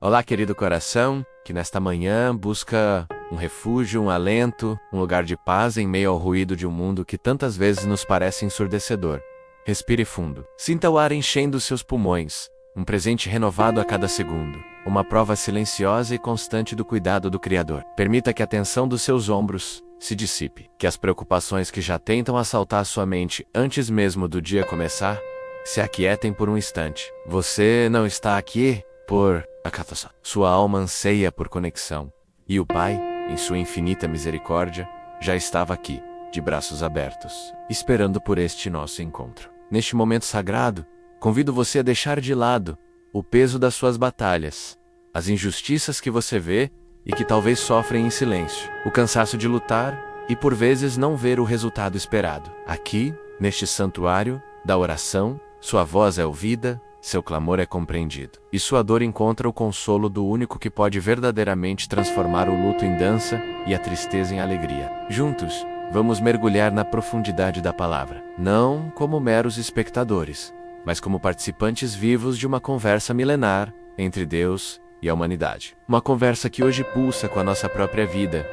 Olá, querido coração, que nesta manhã busca um refúgio, um alento, um lugar de paz em meio ao ruído de um mundo que tantas vezes nos parece ensurdecedor. Respire fundo. Sinta o ar enchendo seus pulmões, um presente renovado a cada segundo, uma prova silenciosa e constante do cuidado do Criador. Permita que a tensão dos seus ombros se dissipe, que as preocupações que já tentam assaltar sua mente antes mesmo do dia começar, se aquietem por um instante. Você não está aqui por acaso. Sua alma anseia por conexão, e o Pai, em sua infinita misericórdia, já estava aqui, de braços abertos, esperando por este nosso encontro. Neste momento sagrado, convido você a deixar de lado o peso das suas batalhas, as injustiças que você vê e que talvez sofrem em silêncio, o cansaço de lutar e por vezes não ver o resultado esperado. Aqui, neste santuário da oração, sua voz é ouvida, seu clamor é compreendido, e sua dor encontra o consolo do único que pode verdadeiramente transformar o luto em dança e a tristeza em alegria. Juntos, vamos mergulhar na profundidade da palavra, não como meros espectadores, mas como participantes vivos de uma conversa milenar entre Deus e a humanidade. Uma conversa que hoje pulsa com a nossa própria vida,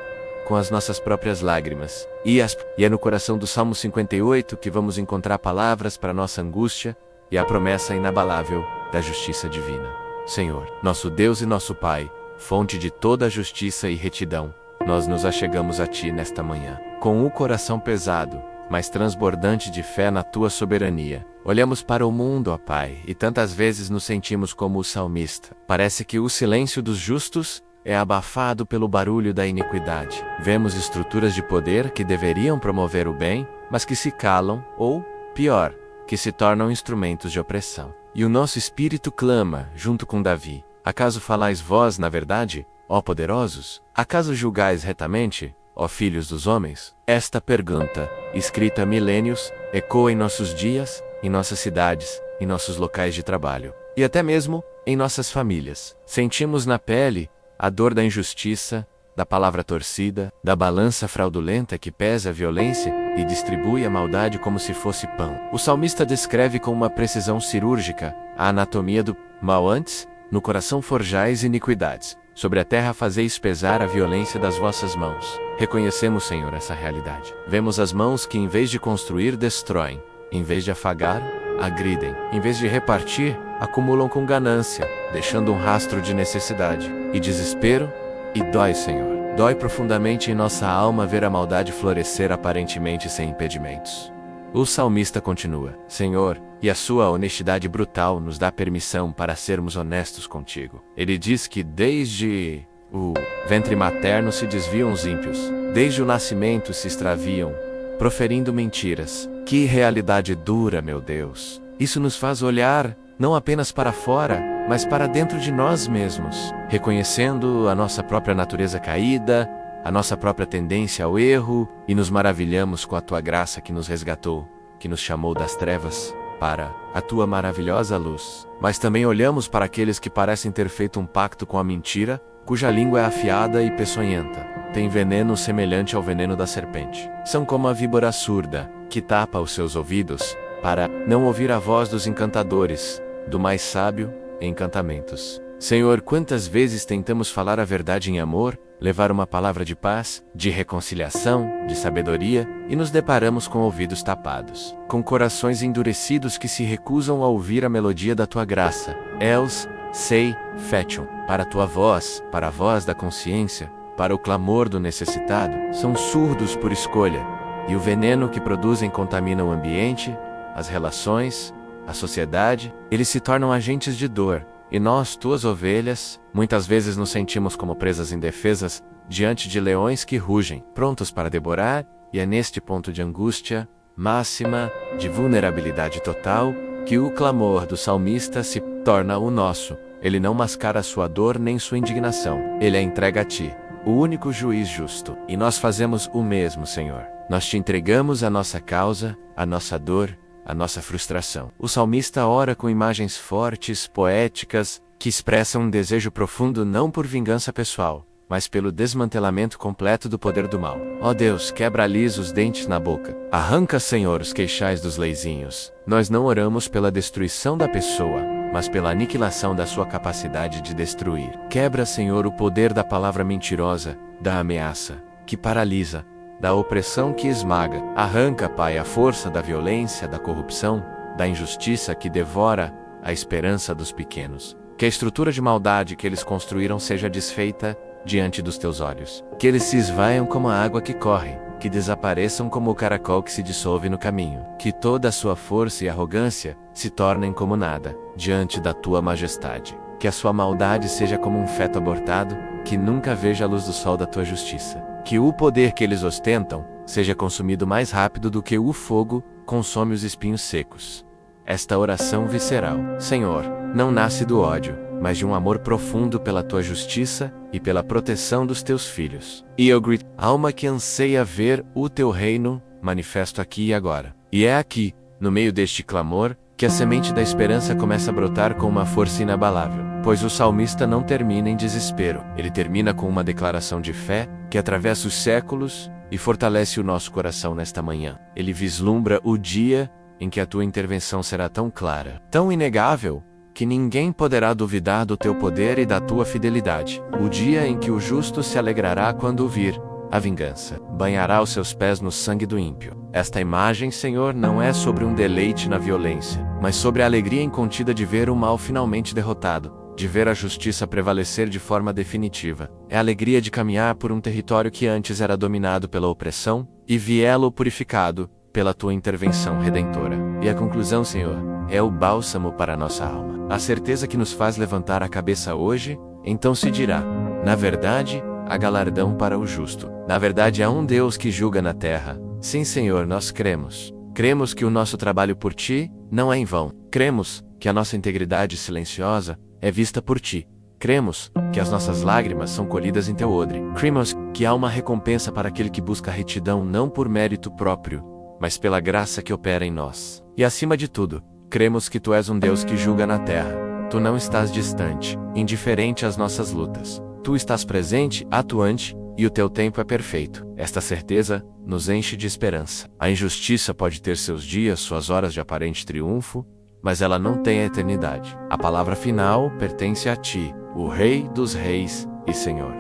com as nossas próprias lágrimas. E é no coração do Salmo 58 que vamos encontrar palavras para nossa angústia e a promessa inabalável da justiça divina. Senhor, nosso Deus e nosso Pai, fonte de toda a justiça e retidão, nós nos achegamos a Ti nesta manhã, com o coração pesado, mas transbordante de fé na Tua soberania. Olhamos para o mundo, ó Pai, e tantas vezes nos sentimos como o salmista. Parece que o silêncio dos justos é abafado pelo barulho da iniquidade. Vemos estruturas de poder que deveriam promover o bem, mas que se calam, ou, pior, que se tornam instrumentos de opressão. E o nosso espírito clama, junto com Davi: acaso falais vós, na verdade, ó poderosos? Acaso julgais retamente, ó filhos dos homens? Esta pergunta, escrita há milênios, ecoa em nossos dias, em nossas cidades, em nossos locais de trabalho, e até mesmo em nossas famílias. Sentimos na pele a dor da injustiça, da palavra torcida, da balança fraudulenta que pesa a violência e distribui a maldade como se fosse pão. O salmista descreve com uma precisão cirúrgica a anatomia do mal. Antes, no coração forjais iniquidades, sobre a terra fazeis pesar a violência das vossas mãos. Reconhecemos, Senhor, essa realidade. Vemos as mãos que, em vez de construir, destroem, em vez de afagar, agridem, em vez de repartir, acumulam com ganância, deixando um rastro de necessidade e desespero. E dói, Senhor. Dói profundamente em nossa alma ver a maldade florescer aparentemente sem impedimentos. O salmista continua: Senhor, e a sua honestidade brutal nos dá permissão para sermos honestos contigo. Ele diz que desde o ventre materno se desviam os ímpios, desde o nascimento se extraviam, proferindo mentiras. Que realidade dura, meu Deus! Isso nos faz olhar não apenas para fora, mas para dentro de nós mesmos, reconhecendo a nossa própria natureza caída, a nossa própria tendência ao erro, e nos maravilhamos com a Tua graça que nos resgatou, que nos chamou das trevas para a Tua maravilhosa luz. Mas também olhamos para aqueles que parecem ter feito um pacto com a mentira, cuja língua é afiada e peçonhenta, tem veneno semelhante ao veneno da serpente. São como a víbora surda, que tapa os seus ouvidos, para não ouvir a voz dos encantadores, do mais sábio em encantamentos. Senhor, quantas vezes tentamos falar a verdade em amor, levar uma palavra de paz, de reconciliação, de sabedoria, e nos deparamos com ouvidos tapados, com corações endurecidos que se recusam a ouvir a melodia da Tua graça. Els, sei, fetium, para a Tua voz, para a voz da consciência, para o clamor do necessitado, são surdos por escolha, e o veneno que produzem contamina o ambiente, as relações, a sociedade. Eles se tornam agentes de dor, e nós, Tuas ovelhas, muitas vezes nos sentimos como presas indefesas diante de leões que rugem, prontos para devorar, e é neste ponto de angústia máxima, de vulnerabilidade total, que o clamor do salmista se torna o nosso. Ele não mascara sua dor nem sua indignação, ele a entrega a Ti, o único juiz justo. E nós fazemos o mesmo, Senhor. Nós Te entregamos a nossa causa, a nossa dor, a nossa frustração. O salmista ora com imagens fortes, poéticas, que expressam um desejo profundo não por vingança pessoal, mas pelo desmantelamento completo do poder do mal. Ó Deus, quebra-lhes os dentes na boca. Arranca, Senhor, os queixais dos leizinhos. Nós não oramos pela destruição da pessoa, mas pela aniquilação da sua capacidade de destruir. Quebra, Senhor, o poder da palavra mentirosa, da ameaça, que paralisa, da opressão que esmaga. Arranca, Pai, a força da violência, da corrupção, da injustiça que devora a esperança dos pequenos. Que a estrutura de maldade que eles construíram seja desfeita diante dos teus olhos. Que eles se esvaiam como a água que corre, que desapareçam como o caracol que se dissolve no caminho. Que toda a sua força e arrogância se tornem como nada, diante da tua majestade. Que a sua maldade seja como um feto abortado, que nunca veja a luz do sol da tua justiça. Que o poder que eles ostentam seja consumido mais rápido do que o fogo consome os espinhos secos. Esta oração visceral, Senhor, não nasce do ódio, mas de um amor profundo pela tua justiça e pela proteção dos teus filhos. E eu grito, alma que anseia ver o teu reino manifesto aqui e agora. E é aqui, no meio deste clamor, que a semente da esperança começa a brotar com uma força inabalável. Pois o salmista não termina em desespero, ele termina com uma declaração de fé que atravessa os séculos e fortalece o nosso coração nesta manhã. Ele vislumbra o dia em que a tua intervenção será tão clara, tão inegável, que ninguém poderá duvidar do teu poder e da tua fidelidade. O dia em que o justo se alegrará quando vir a vingança, banhará os seus pés no sangue do ímpio. Esta imagem, Senhor, não é sobre um deleite na violência, mas sobre a alegria incontida de ver o mal finalmente derrotado, de ver a justiça prevalecer de forma definitiva. É a alegria de caminhar por um território que antes era dominado pela opressão, e viê-lo purificado pela tua intervenção redentora. E a conclusão, Senhor, é o bálsamo para a nossa alma. A certeza que nos faz levantar a cabeça hoje, então se dirá, na verdade, há galardão para o justo. Na verdade, há um Deus que julga na terra. Sim, Senhor, nós cremos. Cremos que o nosso trabalho por ti não é em vão. Cremos que a nossa integridade silenciosa é vista por ti. Cremos que as nossas lágrimas são colhidas em teu odre. Cremos que há uma recompensa para aquele que busca a retidão não por mérito próprio, mas pela graça que opera em nós. E acima de tudo, cremos que tu és um Deus que julga na terra. Tu não estás distante, indiferente às nossas lutas. Tu estás presente, atuante, e o teu tempo é perfeito. Esta certeza nos enche de esperança. A injustiça pode ter seus dias, suas horas de aparente triunfo, mas ela não tem a eternidade. A palavra final pertence a ti, o Rei dos Reis e Senhor.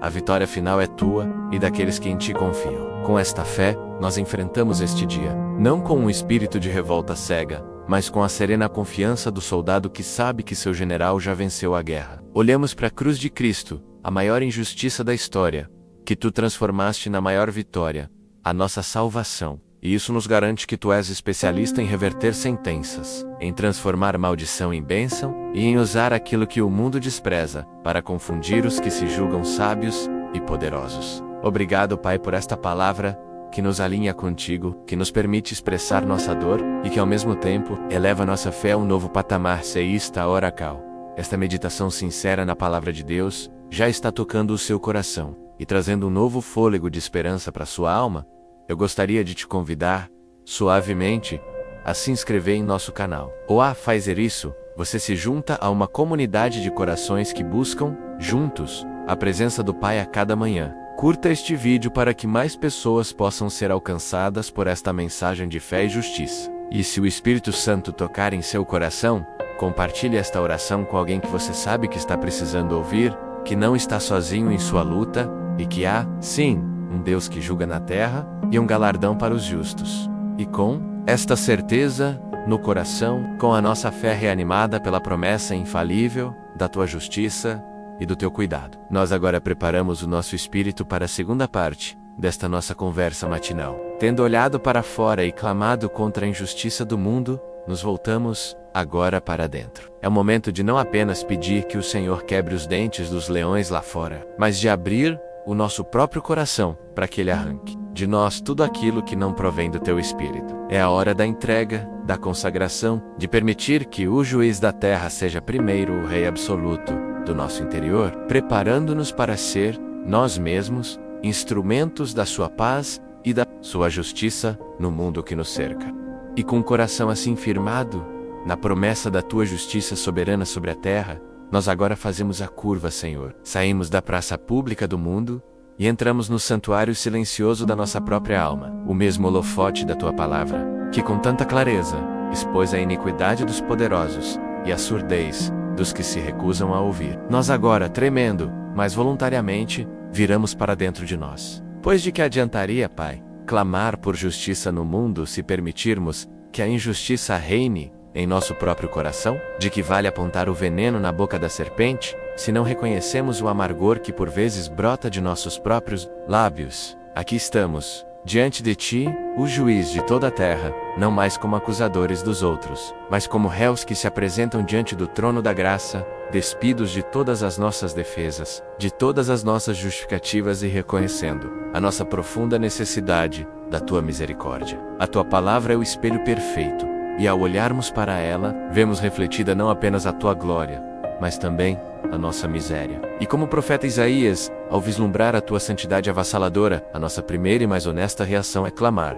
A vitória final é tua e daqueles que em ti confiam. Com esta fé, nós enfrentamos este dia, não com um espírito de revolta cega, mas com a serena confiança do soldado que sabe que seu general já venceu a guerra. Olhamos para a cruz de Cristo, a maior injustiça da história, que tu transformaste na maior vitória, a nossa salvação. E isso nos garante que tu és especialista em reverter sentenças, em transformar maldição em bênção e em usar aquilo que o mundo despreza para confundir os que se julgam sábios e poderosos. Obrigado, Pai, por esta palavra que nos alinha contigo, que nos permite expressar nossa dor e que ao mesmo tempo eleva nossa fé a um novo patamar. Seista oracal. Esta meditação sincera na palavra de Deus já está tocando o seu coração e trazendo um novo fôlego de esperança para sua alma. Eu gostaria de te convidar, suavemente, a se inscrever em nosso canal. Ou a fazer isso, você se junta a uma comunidade de corações que buscam, juntos, a presença do Pai a cada manhã. Curta este vídeo para que mais pessoas possam ser alcançadas por esta mensagem de fé e justiça. E se o Espírito Santo tocar em seu coração, compartilhe esta oração com alguém que você sabe que está precisando ouvir, que não está sozinho em sua luta, e que há, sim, um Deus que julga na terra, e um galardão para os justos. E com esta certeza no coração, com a nossa fé reanimada pela promessa infalível da tua justiça e do teu cuidado, nós agora preparamos o nosso espírito para a segunda parte desta nossa conversa matinal. Tendo olhado para fora e clamado contra a injustiça do mundo, nos voltamos agora para dentro. É o momento de não apenas pedir que o Senhor quebre os dentes dos leões lá fora, mas de abrir o nosso próprio coração para que Ele arranque de nós tudo aquilo que não provém do teu Espírito. É a hora da entrega, da consagração, de permitir que o juiz da terra seja primeiro o Rei absoluto do nosso interior, preparando-nos para ser, nós mesmos, instrumentos da sua paz e da sua justiça no mundo que nos cerca. E com o coração assim firmado na promessa da tua justiça soberana sobre a terra, nós agora fazemos a curva, Senhor. Saímos da praça pública do mundo e entramos no santuário silencioso da nossa própria alma, o mesmo holofote da tua palavra, que com tanta clareza expôs a iniquidade dos poderosos e a surdez dos que se recusam a ouvir. Nós agora, tremendo, mas voluntariamente, viramos para dentro de nós. Pois de que adiantaria, Pai, clamar por justiça no mundo se permitirmos que a injustiça reine em nosso próprio coração? De que vale apontar o veneno na boca da serpente, se não reconhecemos o amargor que por vezes brota de nossos próprios lábios? Aqui estamos, diante de ti, o juiz de toda a terra, não mais como acusadores dos outros, mas como réus que se apresentam diante do trono da graça, despidos de todas as nossas defesas, de todas as nossas justificativas e reconhecendo a nossa profunda necessidade da tua misericórdia. A tua palavra é o espelho perfeito, e ao olharmos para ela, vemos refletida não apenas a tua glória, mas também a nossa miséria. E como o profeta Isaías, ao vislumbrar a tua santidade avassaladora, a nossa primeira e mais honesta reação é clamar: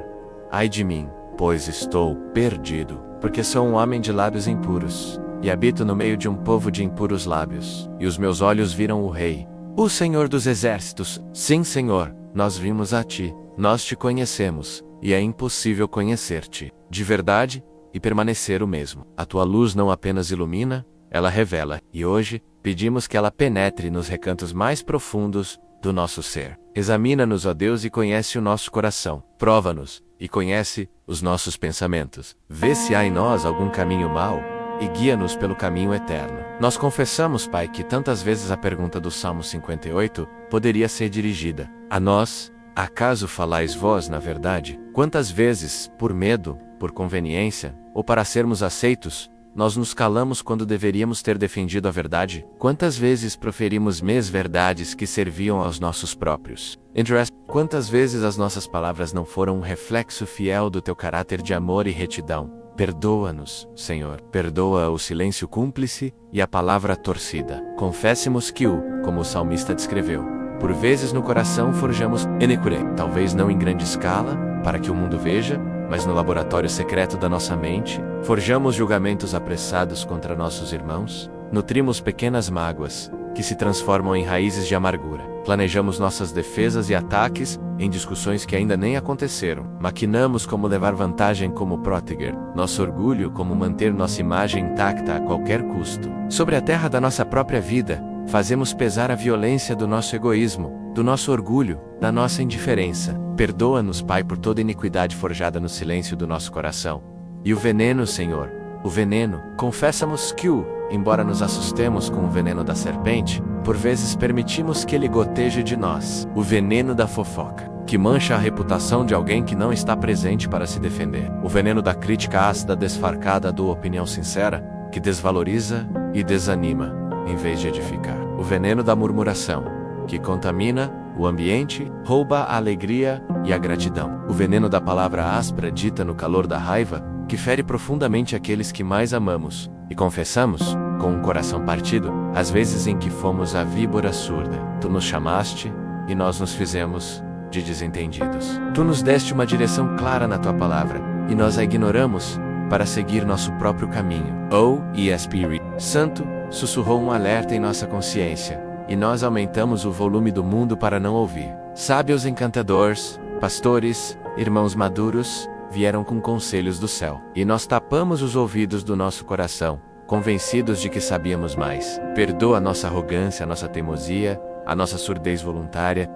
ai de mim, pois estou perdido, porque sou um homem de lábios impuros, e habito no meio de um povo de impuros lábios, e os meus olhos viram o Rei, o Senhor dos exércitos. Sim, Senhor, nós vimos a ti, nós te conhecemos, e é impossível conhecer-te de verdade e permanecer o mesmo. A tua luz não apenas ilumina, ela revela, e hoje, pedimos que ela penetre nos recantos mais profundos do nosso ser. Examina-nos, ó Deus, e conhece o nosso coração. Prova-nos, e conhece os nossos pensamentos. Vê se há em nós algum caminho mau, e guia-nos pelo caminho eterno. Nós confessamos, Pai, que tantas vezes a pergunta do Salmo 58 poderia ser dirigida a nós: acaso falais vós na verdade? Quantas vezes, por medo, por conveniência, ou para sermos aceitos, nós nos calamos quando deveríamos ter defendido a verdade? Quantas vezes proferimos meias-verdades que serviam aos nossos próprios interesses? Quantas vezes as nossas palavras não foram um reflexo fiel do teu caráter de amor e retidão? Perdoa-nos, Senhor. Perdoa o silêncio cúmplice e a palavra torcida. Confessemos que como o salmista descreveu, por vezes no coração forjamos iniquidade, talvez não em grande escala, para que o mundo veja, mas no laboratório secreto da nossa mente, forjamos julgamentos apressados contra nossos irmãos, nutrimos pequenas mágoas, que se transformam em raízes de amargura. Planejamos nossas defesas e ataques em discussões que ainda nem aconteceram. Maquinamos como levar vantagem, como proteger nosso orgulho, como manter nossa imagem intacta a qualquer custo. Sobre a terra da nossa própria vida, fazemos pesar a violência do nosso egoísmo, do nosso orgulho, da nossa indiferença. Perdoa-nos, Pai, por toda iniquidade forjada no silêncio do nosso coração. E o veneno, Senhor, o veneno, confessamos que embora nos assustemos com o veneno da serpente, por vezes permitimos que ele goteje de nós. O veneno da fofoca, que mancha a reputação de alguém que não está presente para se defender. O veneno da crítica ácida desfarcada da opinião sincera, que desvaloriza e desanima, em vez de edificar. O veneno da murmuração, que contamina o ambiente, rouba a alegria e a gratidão. O veneno da palavra áspera dita no calor da raiva, que fere profundamente aqueles que mais amamos. E confessamos, com um coração partido, as vezes em que fomos a víbora surda. Tu nos chamaste, e nós nos fizemos de desentendidos. Tu nos deste uma direção clara na tua palavra, e nós a ignoramos para seguir nosso próprio caminho. Espírito Santo sussurrou um alerta em nossa consciência, e nós aumentamos o volume do mundo para não ouvir. Sábios encantadores, pastores, irmãos maduros, vieram com conselhos do céu, e nós tapamos os ouvidos do nosso coração, convencidos de que sabíamos mais. Perdoa a nossa arrogância, a nossa teimosia, a nossa surdez voluntária.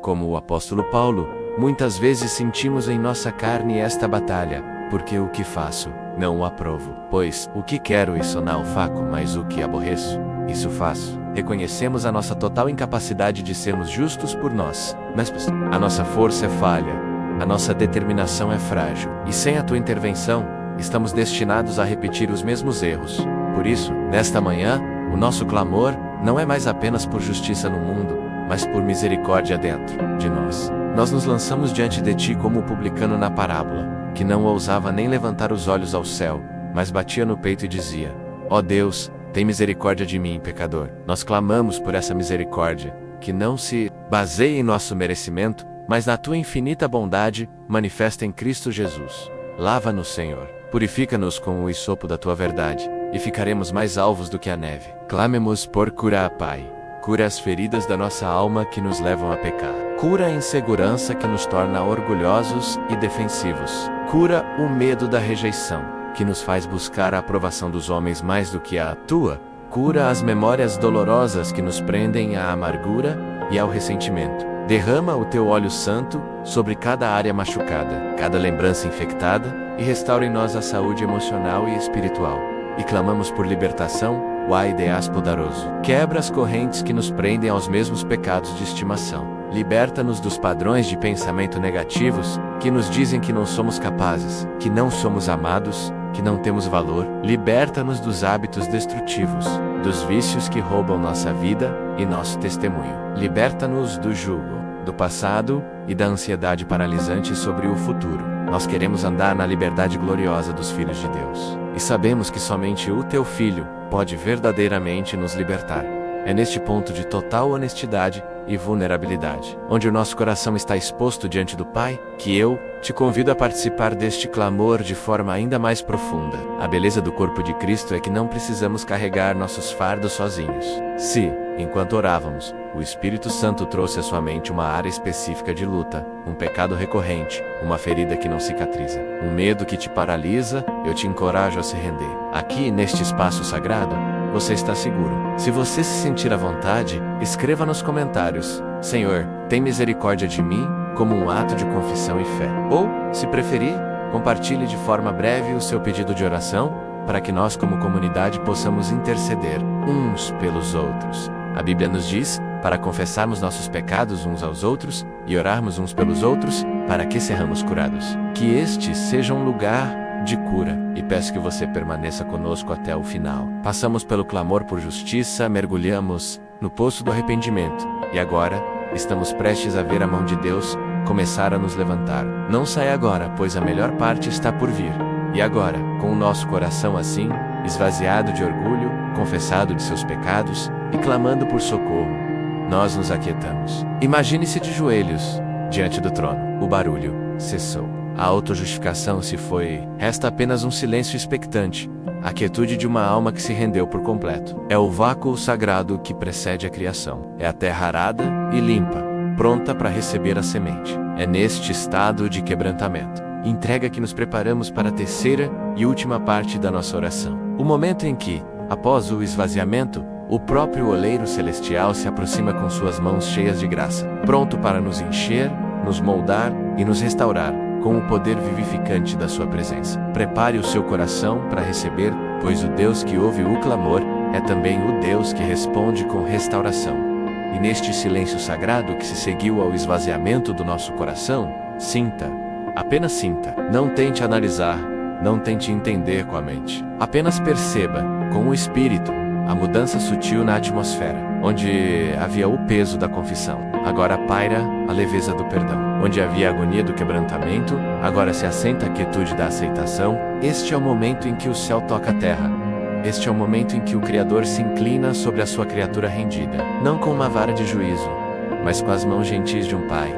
Como o apóstolo Paulo, muitas vezes sentimos em nossa carne esta batalha, porque o que faço, não o aprovo. Pois, o que quero isso não faço, mas o que aborreço, isso faço. Reconhecemos a nossa total incapacidade de sermos justos por nós, mas a nossa força é falha, a nossa determinação é frágil, e sem a tua intervenção, estamos destinados a repetir os mesmos erros. Por isso, nesta manhã, o nosso clamor não é mais apenas por justiça no mundo, mas por misericórdia dentro de nós. Nós nos lançamos diante de ti como o publicano na parábola, que não ousava nem levantar os olhos ao céu, mas batia no peito e dizia: ó Deus, tem misericórdia de mim, pecador. Nós clamamos por essa misericórdia, que não se baseia em nosso merecimento, mas na tua infinita bondade, manifesta em Cristo Jesus. Lava-nos, Senhor, purifica-nos com o hisopo da tua verdade, e ficaremos mais alvos do que a neve. Clamemos por cura, Pai. Cura as feridas da nossa alma que nos levam a pecar. Cura a insegurança que nos torna orgulhosos e defensivos. Cura o medo da rejeição, que nos faz buscar a aprovação dos homens mais do que a tua. Cura as memórias dolorosas que nos prendem à amargura e ao ressentimento. Derrama o teu óleo santo sobre cada área machucada, cada lembrança infectada, e restaura em nós a saúde emocional e espiritual. E clamamos por libertação, Uai Deus poderoso. Quebra as correntes que nos prendem aos mesmos pecados de estimação. Liberta-nos dos padrões de pensamento negativos que nos dizem que não somos capazes, que não somos amados, que não temos valor. Liberta-nos dos hábitos destrutivos, dos vícios que roubam nossa vida e nosso testemunho. Liberta-nos do jugo do passado e da ansiedade paralisante sobre o futuro. Nós queremos andar na liberdade gloriosa dos filhos de Deus. E sabemos que somente o teu Filho pode verdadeiramente nos libertar. É neste ponto de total honestidade e vulnerabilidade, onde o nosso coração está exposto diante do Pai, que eu te convido a participar deste clamor de forma ainda mais profunda. A beleza do corpo de Cristo é que não precisamos carregar nossos fardos sozinhos. Se, enquanto orávamos, o Espírito Santo trouxe à sua mente uma área específica de luta, um pecado recorrente, uma ferida que não cicatriza, um medo que te paralisa, eu te encorajo a se render. Aqui, neste espaço sagrado, você está seguro. Se você se sentir à vontade, escreva nos comentários: Senhor, tem misericórdia de mim, como um ato de confissão e fé. Ou, se preferir, compartilhe de forma breve o seu pedido de oração, para que nós como comunidade possamos interceder uns pelos outros. A Bíblia nos diz para confessarmos nossos pecados uns aos outros e orarmos uns pelos outros, para que sejamos curados. Que este seja um lugar de cura, e peço que você permaneça conosco até o final. Passamos pelo clamor por justiça, mergulhamos no poço do arrependimento, e agora estamos prestes a ver a mão de Deus começar a nos levantar. Não saia agora, pois a melhor parte está por vir. E agora, com o nosso coração assim, esvaziado de orgulho, confessado de seus pecados e clamando por socorro, nós nos aquietamos. Imagine-se de joelhos diante do trono. O barulho cessou. A autojustificação se foi. Resta apenas um silêncio expectante, a quietude de uma alma que se rendeu por completo. É o vácuo sagrado que precede a criação. É a terra arada e limpa, pronta para receber a semente. É neste estado de quebrantamento, entrega, que nos preparamos para a terceira e última parte da nossa oração. O momento em que, após o esvaziamento, o próprio oleiro celestial se aproxima com suas mãos cheias de graça, pronto para nos encher, nos moldar e nos restaurar com o poder vivificante da sua presença. Prepare o seu coração para receber, pois o Deus que ouve o clamor é também o Deus que responde com restauração. E neste silêncio sagrado que se seguiu ao esvaziamento do nosso coração, sinta, apenas sinta. Não tente analisar, não tente entender com a mente. Apenas perceba, com o Espírito, a mudança sutil na atmosfera. Onde havia o peso da confissão, agora paira a leveza do perdão. Onde havia a agonia do quebrantamento, agora se assenta a quietude da aceitação. Este é o momento em que o céu toca a terra. Este é o momento em que o Criador se inclina sobre a sua criatura rendida, não com uma vara de juízo, mas com as mãos gentis de um pai.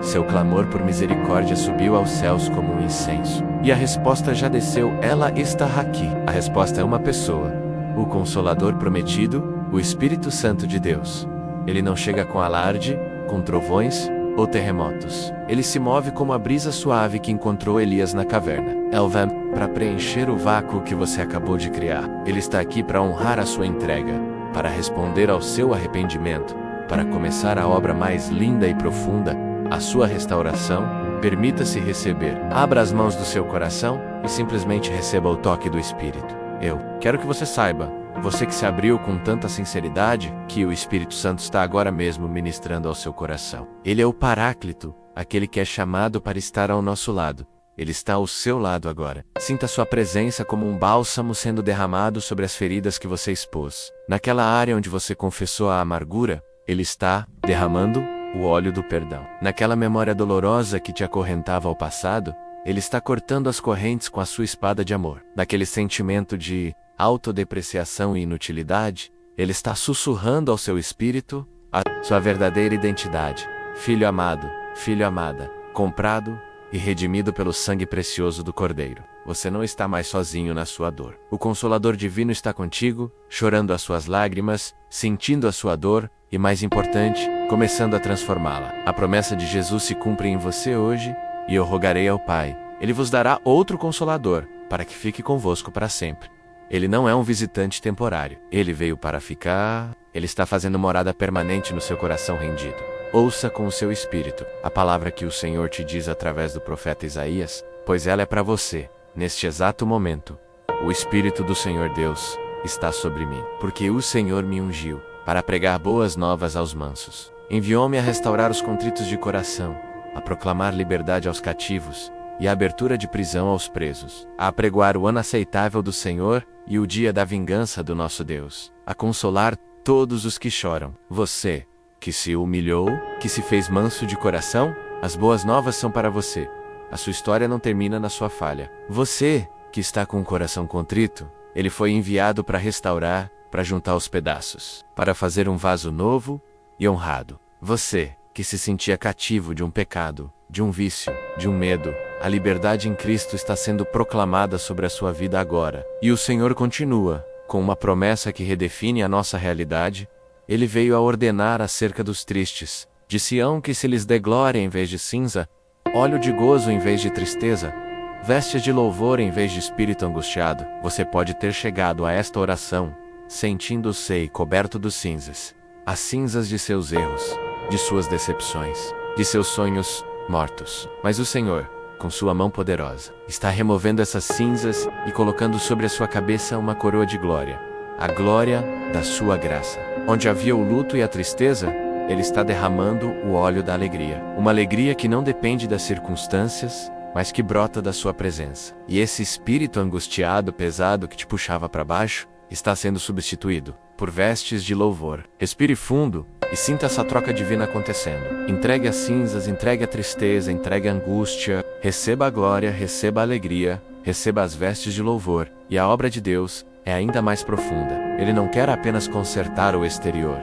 Seu clamor por misericórdia subiu aos céus como um incenso. E a resposta já desceu, ela está aqui. A resposta é uma pessoa, o Consolador prometido, o Espírito Santo de Deus. Ele não chega com alarde, com trovões ou terremotos. Ele se move como a brisa suave que encontrou Elias na caverna. Ele vem para preencher o vácuo que você acabou de criar. Ele está aqui para honrar a sua entrega, para responder ao seu arrependimento, para começar a obra mais linda e profunda, a sua restauração. Permita-se receber. Abra as mãos do seu coração e simplesmente receba o toque do Espírito. Eu quero que você saiba, você que se abriu com tanta sinceridade, que o Espírito Santo está agora mesmo ministrando ao seu coração. Ele é o Paráclito, aquele que é chamado para estar ao nosso lado. Ele está ao seu lado agora. Sinta sua presença como um bálsamo sendo derramado sobre as feridas que você expôs. Naquela área onde você confessou a amargura, Ele está derramando o óleo do perdão. Naquela memória dolorosa que te acorrentava ao passado, Ele está cortando as correntes com a sua espada de amor. Naquele sentimento de autodepreciação e inutilidade, Ele está sussurrando ao seu espírito a sua verdadeira identidade. Filho amado, filho amada, comprado e redimido pelo sangue precioso do Cordeiro. Você não está mais sozinho na sua dor. O Consolador Divino está contigo, chorando as suas lágrimas, sentindo a sua dor e, mais importante, começando a transformá-la. A promessa de Jesus se cumpre em você hoje, e eu rogarei ao Pai. Ele vos dará outro Consolador, para que fique convosco para sempre. Ele não é um visitante temporário. Ele veio para ficar. Ele está fazendo morada permanente no seu coração rendido. Ouça com o seu espírito a palavra que o Senhor te diz através do profeta Isaías, pois ela é para você, neste exato momento. O Espírito do Senhor Deus está sobre mim, porque o Senhor me ungiu para pregar boas novas aos mansos. Enviou-me a restaurar os contritos de coração, a proclamar liberdade aos cativos e a abertura de prisão aos presos, a apregoar o ano aceitável do Senhor e o dia da vingança do nosso Deus, a consolar todos os que choram. Você, que se humilhou, que se fez manso de coração, as boas novas são para você. A sua história não termina na sua falha. Você, que está com o coração contrito, ele foi enviado para restaurar, para juntar os pedaços, para fazer um vaso novo e honrado. Você, que se sentia cativo de um pecado, de um vício, de um medo, a liberdade em Cristo está sendo proclamada sobre a sua vida agora. E o Senhor continua, com uma promessa que redefine a nossa realidade. Ele veio a ordenar acerca dos tristes, de Sião que se lhes dê glória em vez de cinza, óleo de gozo em vez de tristeza, vestes de louvor em vez de espírito angustiado. Você pode ter chegado a esta oração, sentindo-se coberto dos cinzas, as cinzas de seus erros, de suas decepções, de seus sonhos mortos. Mas o Senhor, com sua mão poderosa, está removendo essas cinzas e colocando sobre a sua cabeça uma coroa de glória, a glória da sua graça. Onde havia o luto e a tristeza, Ele está derramando o óleo da alegria. Uma alegria que não depende das circunstâncias, mas que brota da sua presença. E esse espírito angustiado, pesado que te puxava para baixo, está sendo substituído por vestes de louvor. Respire fundo e sinta essa troca divina acontecendo. Entregue as cinzas, entregue a tristeza, entregue a angústia, receba a glória, receba a alegria, receba as vestes de louvor. E a obra de Deus é ainda mais profunda. Ele não quer apenas consertar o exterior.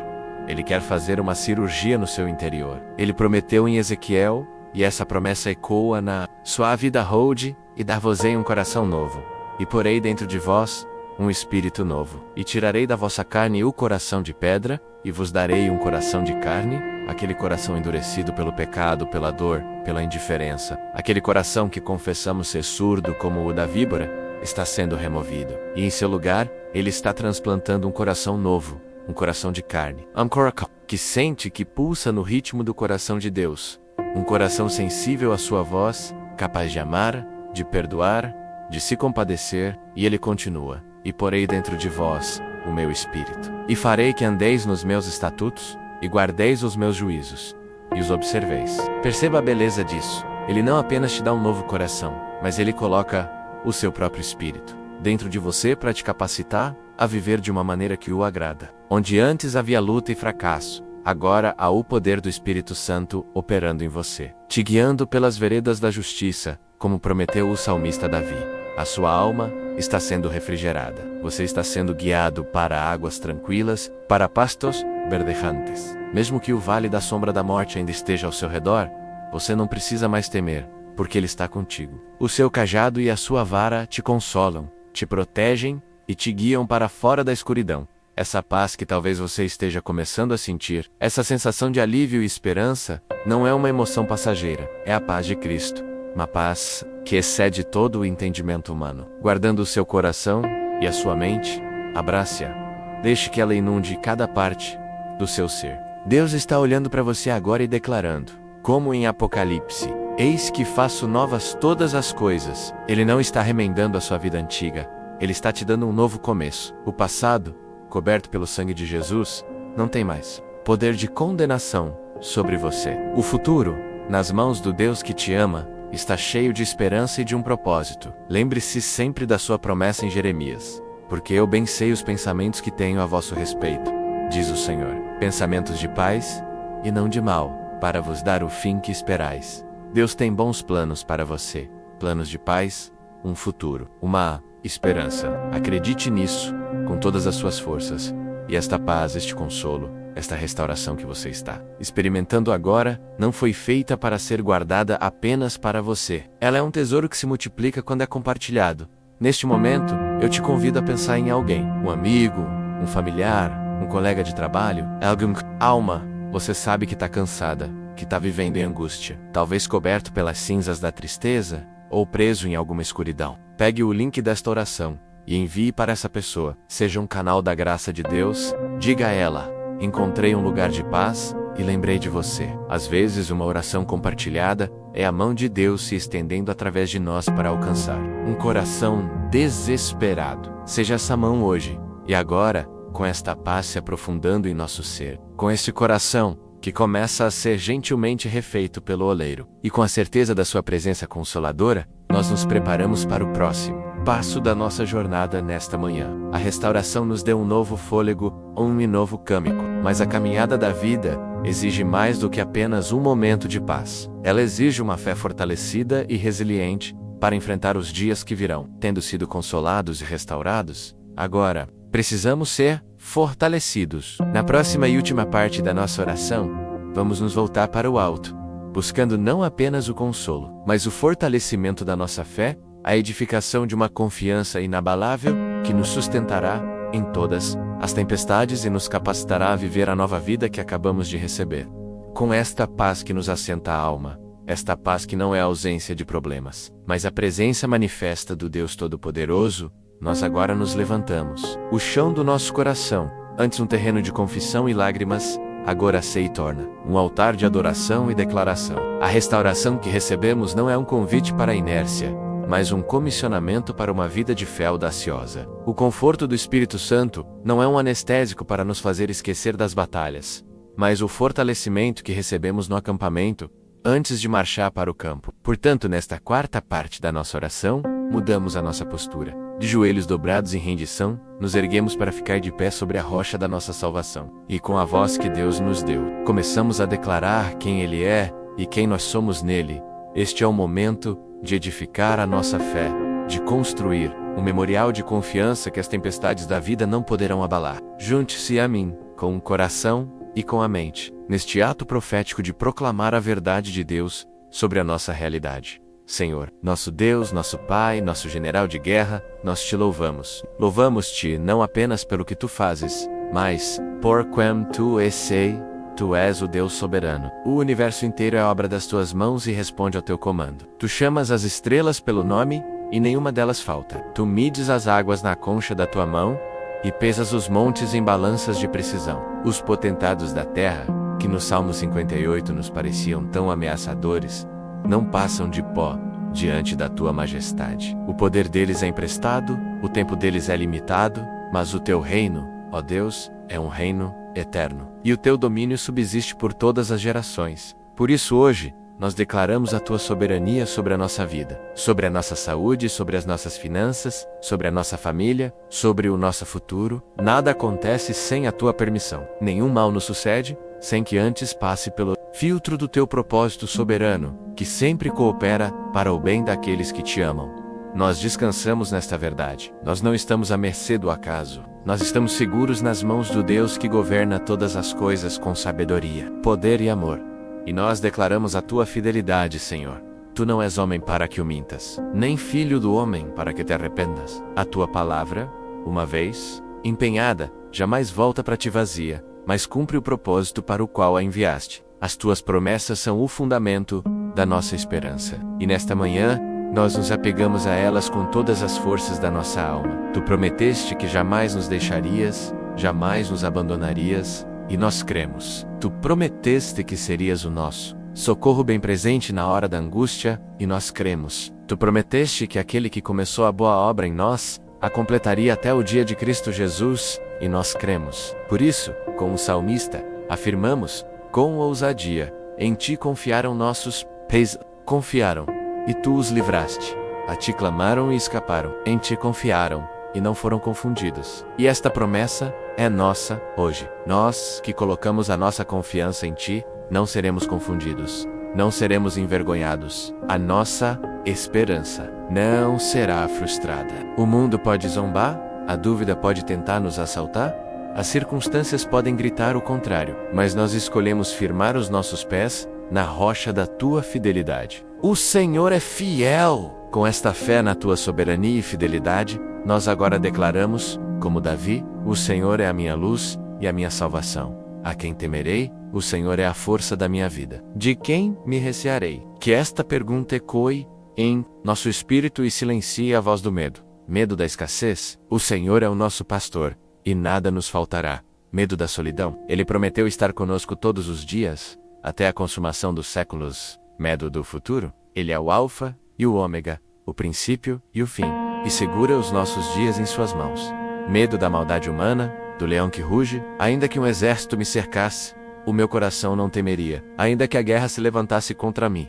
Ele quer fazer uma cirurgia no seu interior. Ele prometeu em Ezequiel, e essa promessa ecoa na sua vida hold, e dar-vos-ei um coração novo. E porei dentro de vós um espírito novo. E tirarei da vossa carne o coração de pedra, e vos darei um coração de carne, aquele coração endurecido pelo pecado, pela dor, pela indiferença. Aquele coração que confessamos ser surdo como o da víbora, está sendo removido. E em seu lugar, Ele está transplantando um coração novo, um coração de carne. Um coração que sente, que pulsa no ritmo do coração de Deus. Um coração sensível à sua voz, capaz de amar, de perdoar, de se compadecer. E Ele continua: e porei dentro de vós o meu espírito. E farei que andeis nos meus estatutos, e guardeis os meus juízos, e os observeis. Perceba a beleza disso. Ele não apenas te dá um novo coração, mas Ele coloca o seu próprio espírito dentro de você para te capacitar a viver de uma maneira que o agrada. Onde antes havia luta e fracasso, agora há o poder do Espírito Santo operando em você, te guiando pelas veredas da justiça, como prometeu o salmista Davi. A sua alma está sendo refrigerada. Você está sendo guiado para águas tranquilas, para pastos verdejantes. Mesmo que o vale da sombra da morte ainda esteja ao seu redor, você não precisa mais temer, porque Ele está contigo. O seu cajado e a sua vara te consolam, te protegem e te guiam para fora da escuridão. Essa paz que talvez você esteja começando a sentir, essa sensação de alívio e esperança, não é uma emoção passageira, é a paz de Cristo. Uma paz que excede todo o entendimento humano. Guardando o seu coração e a sua mente, abrace-a. Deixe que ela inunde cada parte do seu ser. Deus está olhando para você agora e declarando, como em Apocalipse: eis que faço novas todas as coisas. Ele não está remendando a sua vida antiga. Ele está te dando um novo começo. O passado, coberto pelo sangue de Jesus, não tem mais poder de condenação sobre você. O futuro, nas mãos do Deus que te ama, está cheio de esperança e de um propósito. Lembre-se sempre da sua promessa em Jeremias: porque eu bem sei os pensamentos que tenho a vosso respeito, diz o Senhor, pensamentos de paz e não de mal, para vos dar o fim que esperais. Deus tem bons planos para você, planos de paz, um futuro, uma esperança. Acredite nisso com todas as suas forças, e esta paz, este consolo, esta restauração que você está experimentando agora, não foi feita para ser guardada apenas para você. Ela é um tesouro que se multiplica quando é compartilhado. Neste momento, eu te convido a pensar em alguém, um amigo, um familiar, um colega de trabalho, alguém. Alma, você sabe que está cansada, que está vivendo em angústia, talvez coberto pelas cinzas da tristeza, ou preso em alguma escuridão. Pegue o link desta oração e envie para essa pessoa. Seja um canal da graça de Deus. Diga a ela: encontrei um lugar de paz e lembrei de você. Às vezes, uma oração compartilhada é a mão de Deus se estendendo através de nós para alcançar um coração desesperado. Seja essa mão hoje e agora, com esta paz se aprofundando em nosso ser, com este coração que começa a ser gentilmente refeito pelo oleiro, e com a certeza da sua presença consoladora, nós nos preparamos para o próximo passo da nossa jornada nesta manhã. A restauração nos deu um novo fôlego, um novo câmico, mas a caminhada da vida exige mais do que apenas um momento de paz. Ela exige uma fé fortalecida e resiliente para enfrentar os dias que virão. Tendo sido consolados e restaurados, agora precisamos ser fortalecidos. Na próxima e última parte da nossa oração, vamos nos voltar para o alto, buscando não apenas o consolo, mas o fortalecimento da nossa fé, a edificação de uma confiança inabalável que nos sustentará em todas as tempestades e nos capacitará a viver a nova vida que acabamos de receber. Com esta paz que nos assenta a alma, esta paz que não é a ausência de problemas, mas a presença manifesta do Deus Todo-Poderoso, nós agora nos levantamos. O chão do nosso coração, antes um terreno de confissão e lágrimas, agora se torna um altar de adoração e declaração. A restauração que recebemos não é um convite para a inércia, mas um comissionamento para uma vida de fé audaciosa. O conforto do Espírito Santo não é um anestésico para nos fazer esquecer das batalhas, mas o fortalecimento que recebemos no acampamento, antes de marchar para o campo. Portanto, nesta quarta parte da nossa oração, mudamos a nossa postura. De joelhos dobrados em rendição, nos erguemos para ficar de pé sobre a rocha da nossa salvação. E com a voz que Deus nos deu, começamos a declarar quem Ele é e quem nós somos nele. Este é o momento de edificar a nossa fé, de construir um memorial de confiança que as tempestades da vida não poderão abalar. Junte-se a mim, com o coração e com a mente, neste ato profético de proclamar a verdade de Deus sobre a nossa realidade. Senhor, nosso Deus, nosso Pai, nosso general de guerra, nós te louvamos. Louvamos-te não apenas pelo que tu fazes, mas por quem tu sei. Tu és o Deus soberano. O universo inteiro é obra das tuas mãos e responde ao teu comando. Tu chamas as estrelas pelo nome, e nenhuma delas falta. Tu mides as águas na concha da tua mão, e pesas os montes em balanças de precisão. Os potentados da terra, que no Salmo 58 nos pareciam tão ameaçadores, não passam de pó diante da tua majestade. O poder deles é emprestado, o tempo deles é limitado, mas o teu reino, ó Deus, é um reino eterno, e o teu domínio subsiste por todas as gerações. Por isso hoje, nós declaramos a tua soberania sobre a nossa vida, sobre a nossa saúde, sobre as nossas finanças, sobre a nossa família, sobre o nosso futuro. Nada acontece sem a tua permissão. Nenhum mal nos sucede, sem que antes passe pelo filtro do teu propósito soberano, que sempre coopera para o bem daqueles que te amam. Nós descansamos nesta verdade. Nós não estamos à mercê do acaso. Nós estamos seguros nas mãos do Deus que governa todas as coisas com sabedoria, poder e amor. E nós declaramos a tua fidelidade, Senhor. Tu não és homem para que o mintas, nem filho do homem para que te arrependas. A tua palavra, uma vez empenhada, jamais volta para ti vazia, mas cumpre o propósito para o qual a enviaste. As tuas promessas são o fundamento da nossa esperança. E nesta manhã, nós nos apegamos a elas com todas as forças da nossa alma. Tu prometeste que jamais nos deixarias, jamais nos abandonarias, e nós cremos. Tu prometeste que serias o nosso socorro bem presente na hora da angústia, e nós cremos. Tu prometeste que aquele que começou a boa obra em nós, a completaria até o dia de Cristo Jesus, e nós cremos. Por isso, como salmista, afirmamos, com ousadia, em ti confiaram nossos pés, confiaram, e tu os livraste. A ti clamaram e escaparam. Em ti confiaram, e não foram confundidos. E esta promessa é nossa hoje. Nós, que colocamos a nossa confiança em ti, não seremos confundidos. Não seremos envergonhados. A nossa esperança não será frustrada. O mundo pode zombar, a dúvida pode tentar nos assaltar, as circunstâncias podem gritar o contrário, mas nós escolhemos firmar os nossos pés na rocha da tua fidelidade. O Senhor é fiel! Com esta fé na tua soberania e fidelidade, nós agora declaramos, como Davi, o Senhor é a minha luz e a minha salvação. A quem temerei? O Senhor é a força da minha vida. De quem me recearei? Que esta pergunta ecoe em nosso espírito e silencie a voz do medo. Medo da escassez? O Senhor é o nosso pastor, e nada nos faltará. Medo da solidão? Ele prometeu estar conosco todos os dias, até a consumação dos séculos. Medo do futuro? Ele é o Alfa e o Ômega, o princípio e o fim, e segura os nossos dias em suas mãos. Medo da maldade humana, do leão que ruge? Ainda que um exército me cercasse, o meu coração não temeria. Ainda que a guerra se levantasse contra mim.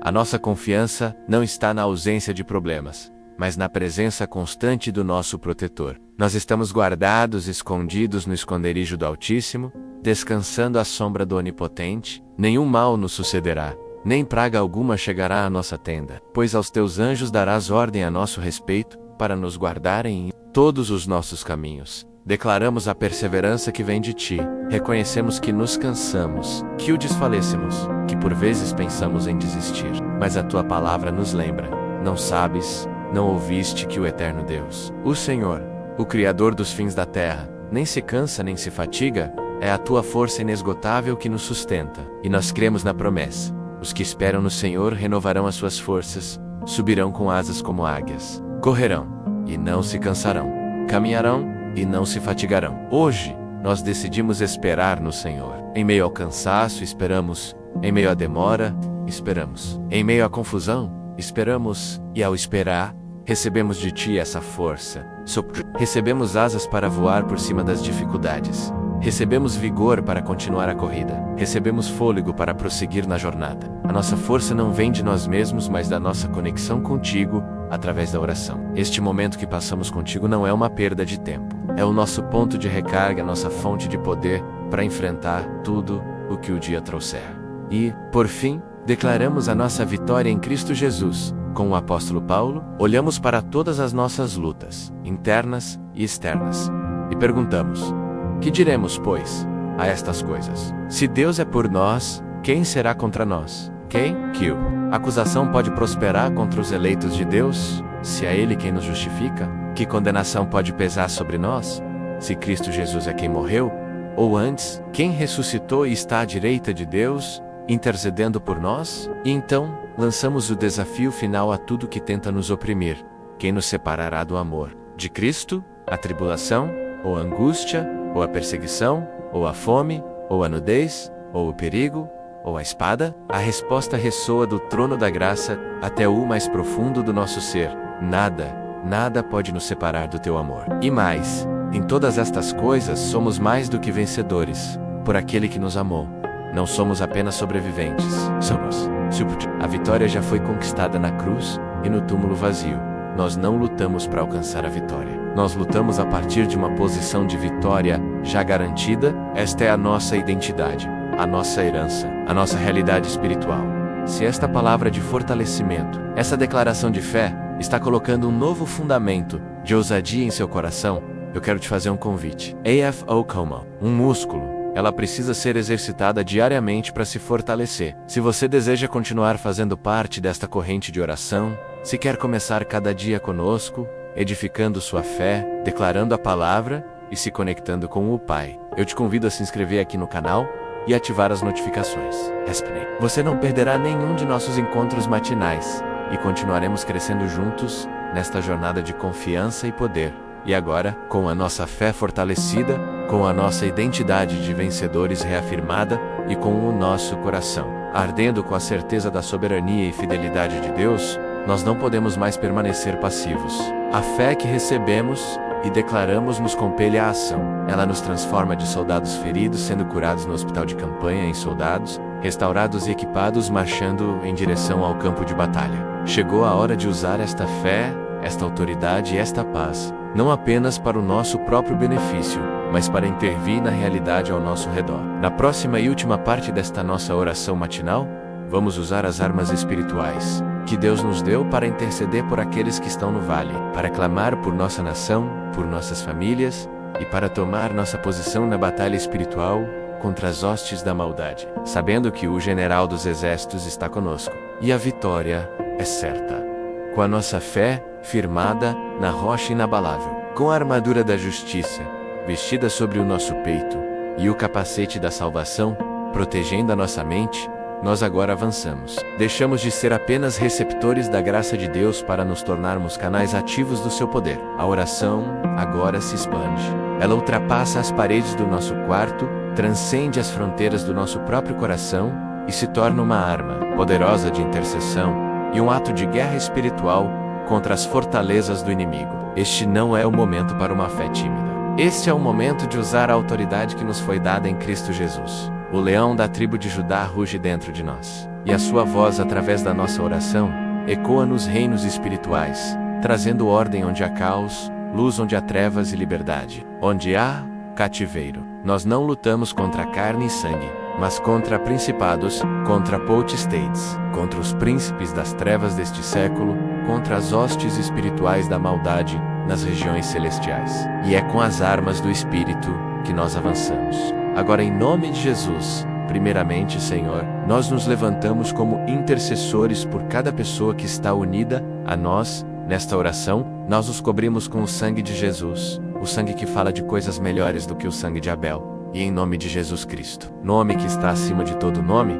A nossa confiança não está na ausência de problemas, mas na presença constante do nosso protetor. Nós estamos guardados, escondidos no esconderijo do Altíssimo, descansando à sombra do Onipotente. Nenhum mal nos sucederá, nem praga alguma chegará à nossa tenda, pois aos teus anjos darás ordem a nosso respeito, para nos guardarem em todos os nossos caminhos. Declaramos a perseverança que vem de ti, reconhecemos que nos cansamos, que o desfalecemos, que por vezes pensamos em desistir, mas a tua palavra nos lembra, não sabes, não ouviste que o eterno Deus, o Senhor, o Criador dos fins da terra, nem se cansa nem se fatiga, é a tua força inesgotável que nos sustenta, e nós cremos na promessa. Os que esperam no Senhor renovarão as suas forças, subirão com asas como águias, correrão, e não se cansarão, caminharão, e não se fatigarão. Hoje, nós decidimos esperar no Senhor. Em meio ao cansaço, esperamos. Em meio à demora, esperamos. Em meio à confusão, esperamos. E ao esperar, recebemos de ti essa força. Recebemos asas para voar por cima das dificuldades. Recebemos vigor para continuar a corrida. Recebemos fôlego para prosseguir na jornada. A nossa força não vem de nós mesmos, mas da nossa conexão contigo, através da oração. Este momento que passamos contigo não é uma perda de tempo. É o nosso ponto de recarga, nossa fonte de poder para enfrentar tudo o que o dia trouxer. E, por fim, declaramos a nossa vitória em Cristo Jesus. Com o apóstolo Paulo, olhamos para todas as nossas lutas, internas e externas, e perguntamos: que diremos, pois, a estas coisas? Se Deus é por nós, quem será contra nós? Quem? Que acusação pode prosperar contra os eleitos de Deus? Se é Ele quem nos justifica, que condenação pode pesar sobre nós? Se Cristo Jesus é quem morreu, ou antes, quem ressuscitou e está à direita de Deus, intercedendo por nós? E então, lançamos o desafio final a tudo que tenta nos oprimir. Quem nos separará do amor de Cristo? A tribulação, ou a angústia, ou a perseguição, ou a fome, ou a nudez, ou o perigo, ou a espada? A resposta ressoa do trono da graça até o mais profundo do nosso ser. Nada pode nos separar do teu amor. E mais, em todas estas coisas somos mais do que vencedores, por aquele que nos amou. Não somos apenas sobreviventes, somos. A vitória já foi conquistada na cruz e no túmulo vazio. Nós não lutamos para alcançar a vitória. Nós lutamos a partir de uma posição de vitória já garantida. Esta é a nossa identidade, a nossa herança, a nossa realidade espiritual. Se esta palavra de fortalecimento, essa declaração de fé, está colocando um novo fundamento de ousadia em seu coração, eu quero te fazer um convite. AFO Como, um músculo, ela precisa ser exercitada diariamente para se fortalecer. Se você deseja continuar fazendo parte desta corrente de oração, se quer começar cada dia conosco, edificando sua fé, declarando a palavra e se conectando com o Pai, eu te convido a se inscrever aqui no canal e ativar as notificações. Você não perderá nenhum de nossos encontros matinais e continuaremos crescendo juntos nesta jornada de confiança e poder. E agora, com a nossa fé fortalecida, com a nossa identidade de vencedores reafirmada e com o nosso coração ardendo com a certeza da soberania e fidelidade de Deus, nós não podemos mais permanecer passivos. A fé que recebemos e declaramos nos compele à ação. Ela nos transforma de soldados feridos sendo curados no hospital de campanha em soldados, restaurados e equipados marchando em direção ao campo de batalha. Chegou a hora de usar esta fé, esta autoridade e esta paz, não apenas para o nosso próprio benefício, mas para intervir na realidade ao nosso redor. Na próxima e última parte desta nossa oração matinal, vamos usar as armas espirituais que Deus nos deu para interceder por aqueles que estão no vale, para clamar por nossa nação, por nossas famílias e para tomar nossa posição na batalha espiritual contra as hostes da maldade, sabendo que o general dos exércitos está conosco e a vitória é certa. Com a nossa fé firmada na rocha inabalável, com a armadura da justiça vestida sobre o nosso peito e o capacete da salvação protegendo a nossa mente, nós agora avançamos. Deixamos de ser apenas receptores da graça de Deus para nos tornarmos canais ativos do seu poder. A oração agora se expande. Ela ultrapassa as paredes do nosso quarto, transcende as fronteiras do nosso próprio coração e se torna uma arma poderosa de intercessão e um ato de guerra espiritual contra as fortalezas do inimigo. Este não é o momento para uma fé tímida. Este é o momento de usar a autoridade que nos foi dada em Cristo Jesus. O leão da tribo de Judá ruge dentro de nós, e a sua voz, através da nossa oração, ecoa nos reinos espirituais, trazendo ordem onde há caos, luz onde há trevas e liberdade. Onde há cativeiro, nós não lutamos contra carne e sangue, mas contra principados, contra potestates, contra os príncipes das trevas deste século, contra as hostes espirituais da maldade nas regiões celestiais. E é com as armas do Espírito que nós avançamos. Agora, em nome de Jesus, primeiramente, Senhor, nós nos levantamos como intercessores por cada pessoa que está unida a nós. Nesta oração, nós os cobrimos com o sangue de Jesus, o sangue que fala de coisas melhores do que o sangue de Abel. E em nome de Jesus Cristo, nome que está acima de todo nome,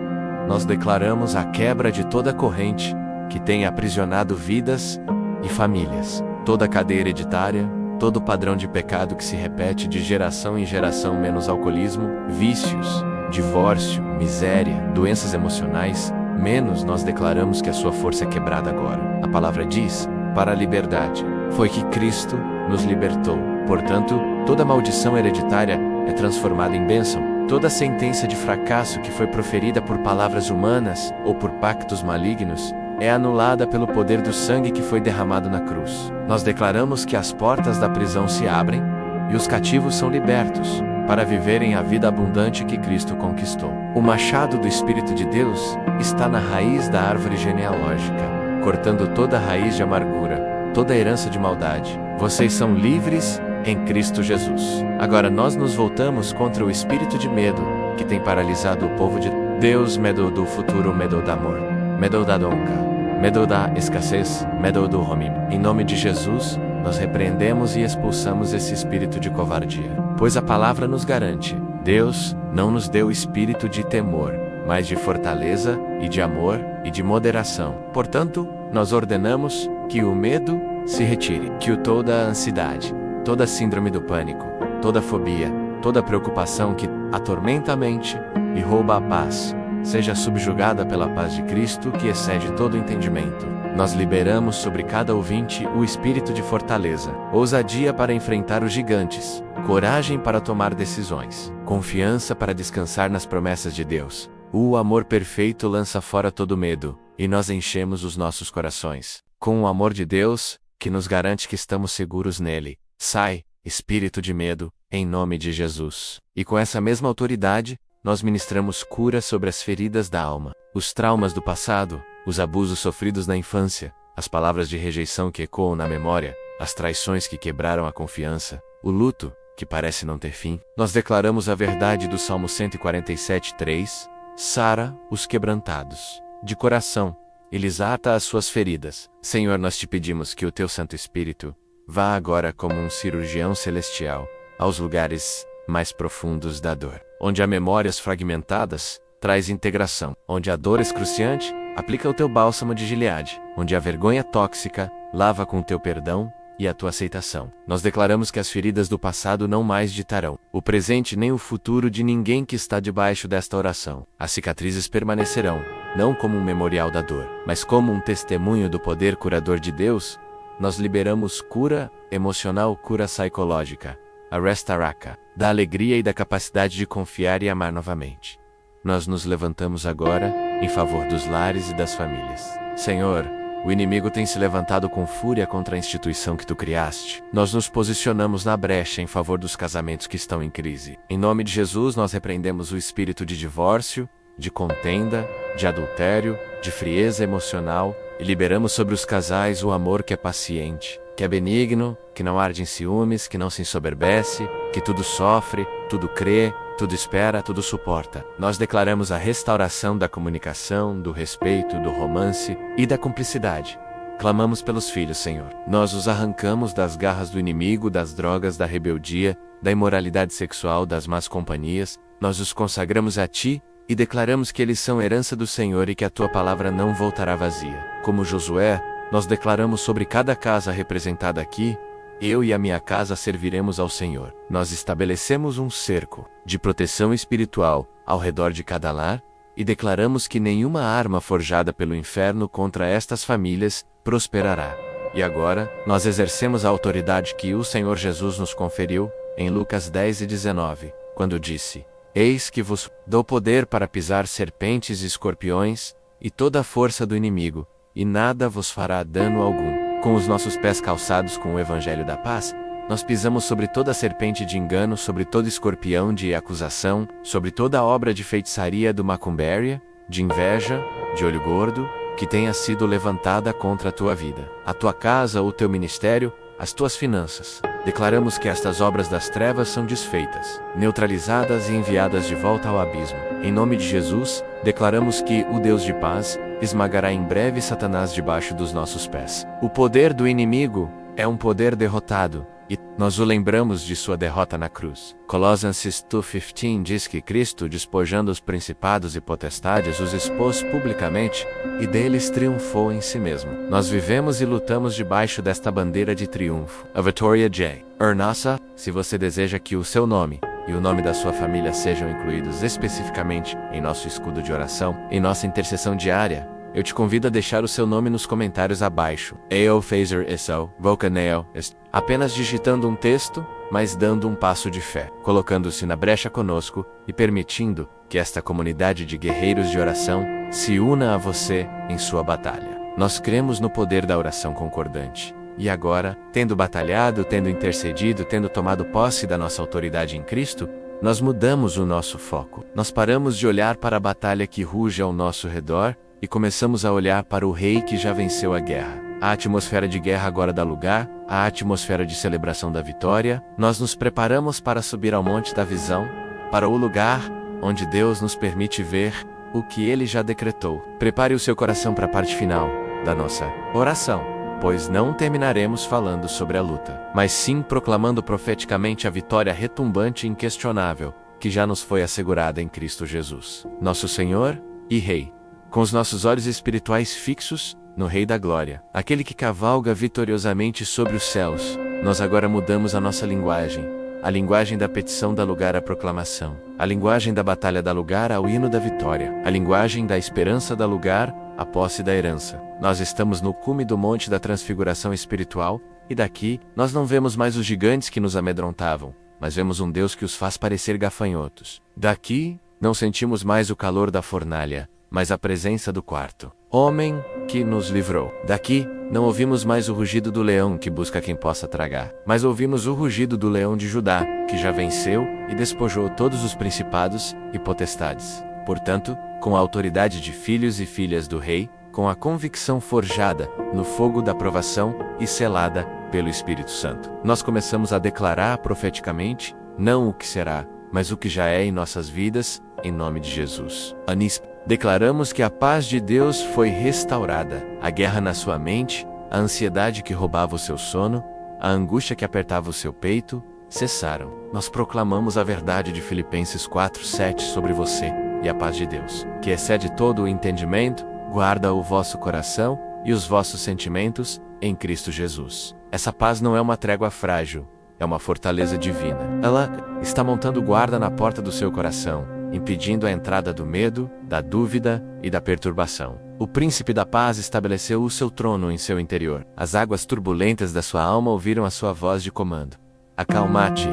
nós declaramos a quebra de toda corrente que tem aprisionado vidas e famílias, toda cadeia hereditária, todo padrão de pecado que se repete de geração em geração, menos alcoolismo, vícios, divórcio, miséria, doenças emocionais, menos nós declaramos que a sua força é quebrada agora. A palavra diz, para a liberdade, foi que Cristo nos libertou. Portanto, toda maldição hereditária é transformada em bênção. Toda sentença de fracasso que foi proferida por palavras humanas ou por pactos malignos é anulada pelo poder do sangue que foi derramado na cruz. Nós declaramos que as portas da prisão se abrem e os cativos são libertos para viverem a vida abundante que Cristo conquistou. O machado do Espírito de Deus está na raiz da árvore genealógica, cortando toda a raiz de amargura, toda a herança de maldade. Vocês são livres em Cristo Jesus. Agora nós nos voltamos contra o espírito de medo que tem paralisado o povo de Deus. Medo do futuro, medo da amor, medo da donca, medo da escassez, medo do romim. Em nome de Jesus, nós repreendemos e expulsamos esse espírito de covardia. Pois a palavra nos garante, Deus não nos deu espírito de temor, mas de fortaleza e de amor e de moderação. Portanto, nós ordenamos que o medo se retire, que toda a ansiedade, toda a síndrome do pânico, toda a fobia, toda a preocupação que atormenta a mente e rouba a paz, seja subjugada pela paz de Cristo que excede todo entendimento. Nós liberamos sobre cada ouvinte o espírito de fortaleza, ousadia para enfrentar os gigantes, coragem para tomar decisões, confiança para descansar nas promessas de Deus. O amor perfeito lança fora todo medo, e nós enchemos os nossos corações com o amor de Deus, que nos garante que estamos seguros nele. Sai, espírito de medo, em nome de Jesus. E com essa mesma autoridade, nós ministramos cura sobre as feridas da alma, os traumas do passado, os abusos sofridos na infância, as palavras de rejeição que ecoam na memória, as traições que quebraram a confiança, o luto, que parece não ter fim. Nós declaramos a verdade do Salmo 147:3, sara os quebrantados de coração, e lhes ata as suas feridas. Senhor, nós te pedimos que o teu Santo Espírito vá agora como um cirurgião celestial aos lugares mais profundos da dor. Onde há memórias fragmentadas, traz integração. Onde há dor excruciante, aplica o teu bálsamo de Gileade. Onde há vergonha tóxica, lava com o teu perdão e a tua aceitação. Nós declaramos que as feridas do passado não mais ditarão o presente nem o futuro de ninguém que está debaixo desta oração. As cicatrizes permanecerão, não como um memorial da dor, mas como um testemunho do poder curador de Deus. Nós liberamos cura emocional, cura psicológica, a restaraca, da alegria e da capacidade de confiar e amar novamente. Nós nos levantamos agora em favor dos lares e das famílias. Senhor, o inimigo tem se levantado com fúria contra a instituição que tu criaste. Nós nos posicionamos na brecha em favor dos casamentos que estão em crise. Em nome de Jesus, nós repreendemos o espírito de divórcio, de contenda, de adultério, de frieza emocional, e liberamos sobre os casais o amor que é paciente, que é benigno, que não arde em ciúmes, que não se ensoberbece, que tudo sofre, tudo crê, tudo espera, tudo suporta. Nós declaramos a restauração da comunicação, do respeito, do romance e da cumplicidade. Clamamos pelos filhos, Senhor. Nós os arrancamos das garras do inimigo, das drogas, da rebeldia, da imoralidade sexual, das más companhias. Nós os consagramos a Ti e declaramos que eles são herança do Senhor e que a tua palavra não voltará vazia. Como Josué, nós declaramos sobre cada casa representada aqui: eu e a minha casa serviremos ao Senhor. Nós estabelecemos um cerco de proteção espiritual ao redor de cada lar e declaramos que nenhuma arma forjada pelo inferno contra estas famílias prosperará. E agora, nós exercemos a autoridade que o Senhor Jesus nos conferiu em Lucas 10:19, quando disse: eis que vos dou poder para pisar serpentes e escorpiões e toda a força do inimigo, e nada vos fará dano algum. Com os nossos pés calçados com o evangelho da paz, nós pisamos sobre toda serpente de engano, sobre todo escorpião de acusação, sobre toda obra de feitiçaria do macumberia, de inveja, de olho gordo, que tenha sido levantada contra a tua vida, a tua casa, o teu ministério, as tuas finanças. Declaramos que estas obras das trevas são desfeitas, neutralizadas e enviadas de volta ao abismo. Em nome de Jesus, declaramos que o Deus de paz esmagará em breve Satanás debaixo dos nossos pés. O poder do inimigo é um poder derrotado, e nós o lembramos de sua derrota na cruz. Colossenses 2:15 diz que Cristo, despojando os principados e potestades, os expôs publicamente, e deles triunfou em si mesmo. Nós vivemos e lutamos debaixo desta bandeira de triunfo. A Victoria J. Ernassa, se você deseja que o seu nome e o nome da sua família sejam incluídos especificamente em nosso escudo de oração, em nossa intercessão diária, eu te convido a deixar o seu nome nos comentários abaixo. Eo Phaser Esau, Volcaneo, apenas digitando um texto, mas dando um passo de fé, colocando-se na brecha conosco e permitindo que esta comunidade de guerreiros de oração se una a você em sua batalha. Nós cremos no poder da oração concordante. E agora, tendo batalhado, tendo intercedido, tendo tomado posse da nossa autoridade em Cristo, nós mudamos o nosso foco. Nós paramos de olhar para a batalha que ruge ao nosso redor e começamos a olhar para o Rei que já venceu a guerra. A atmosfera de guerra agora dá lugar, a atmosfera de celebração da vitória. Nós nos preparamos para subir ao monte da visão, para o lugar onde Deus nos permite ver o que Ele já decretou. Prepare o seu coração para a parte final da nossa oração, pois não terminaremos falando sobre a luta, mas sim proclamando profeticamente a vitória retumbante e inquestionável que já nos foi assegurada em Cristo Jesus, nosso Senhor e Rei. Com os nossos olhos espirituais fixos no Rei da Glória, aquele que cavalga vitoriosamente sobre os céus, nós agora mudamos a nossa linguagem. A linguagem da petição dá lugar à proclamação. A linguagem da batalha dá lugar ao hino da vitória. A linguagem da esperança dá lugar à posse da herança. Nós estamos no cume do monte da transfiguração espiritual, e daqui, nós não vemos mais os gigantes que nos amedrontavam, mas vemos um Deus que os faz parecer gafanhotos. Daqui, não sentimos mais o calor da fornalha, mas a presença do quarto homem que nos livrou. Daqui, não ouvimos mais o rugido do leão que busca quem possa tragar, mas ouvimos o rugido do leão de Judá, que já venceu e despojou todos os principados e potestades. Portanto, com a autoridade de filhos e filhas do Rei, com a convicção forjada no fogo da provação e selada pelo Espírito Santo, nós começamos a declarar profeticamente, não o que será, mas o que já é em nossas vidas, em nome de Jesus. Anis, declaramos que a paz de Deus foi restaurada. A guerra na sua mente, a ansiedade que roubava o seu sono, a angústia que apertava o seu peito, cessaram. Nós proclamamos a verdade de Filipenses 4:7 sobre você, e a paz de Deus, que excede todo o entendimento, guarda o vosso coração e os vossos sentimentos em Cristo Jesus. Essa paz não é uma trégua frágil, é uma fortaleza divina. Ela está montando guarda na porta do seu coração, impedindo a entrada do medo, da dúvida e da perturbação. O príncipe da paz estabeleceu o seu trono em seu interior. As águas turbulentas da sua alma ouviram a sua voz de comando. Acalma-te,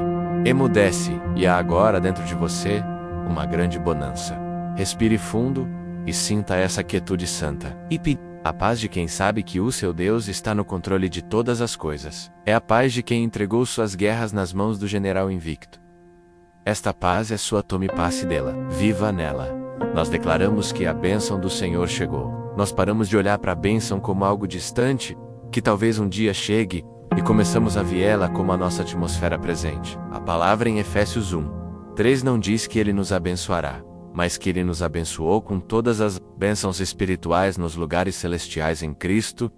emudece, e há agora dentro de você uma grande bonança. Respire fundo e sinta essa quietude santa. A paz de quem sabe que o seu Deus está no controle de todas as coisas. É a paz de quem entregou suas guerras nas mãos do general invicto. Esta paz é sua, tome passe dela. Viva nela. Nós declaramos que a bênção do Senhor chegou. Nós paramos de olhar para a bênção como algo distante, que talvez um dia chegue, e começamos a viê-la como a nossa atmosfera presente. A palavra em Efésios 1:3 não diz que Ele nos abençoará, mas que Ele nos abençoou com todas as bênçãos espirituais nos lugares celestiais em Cristo.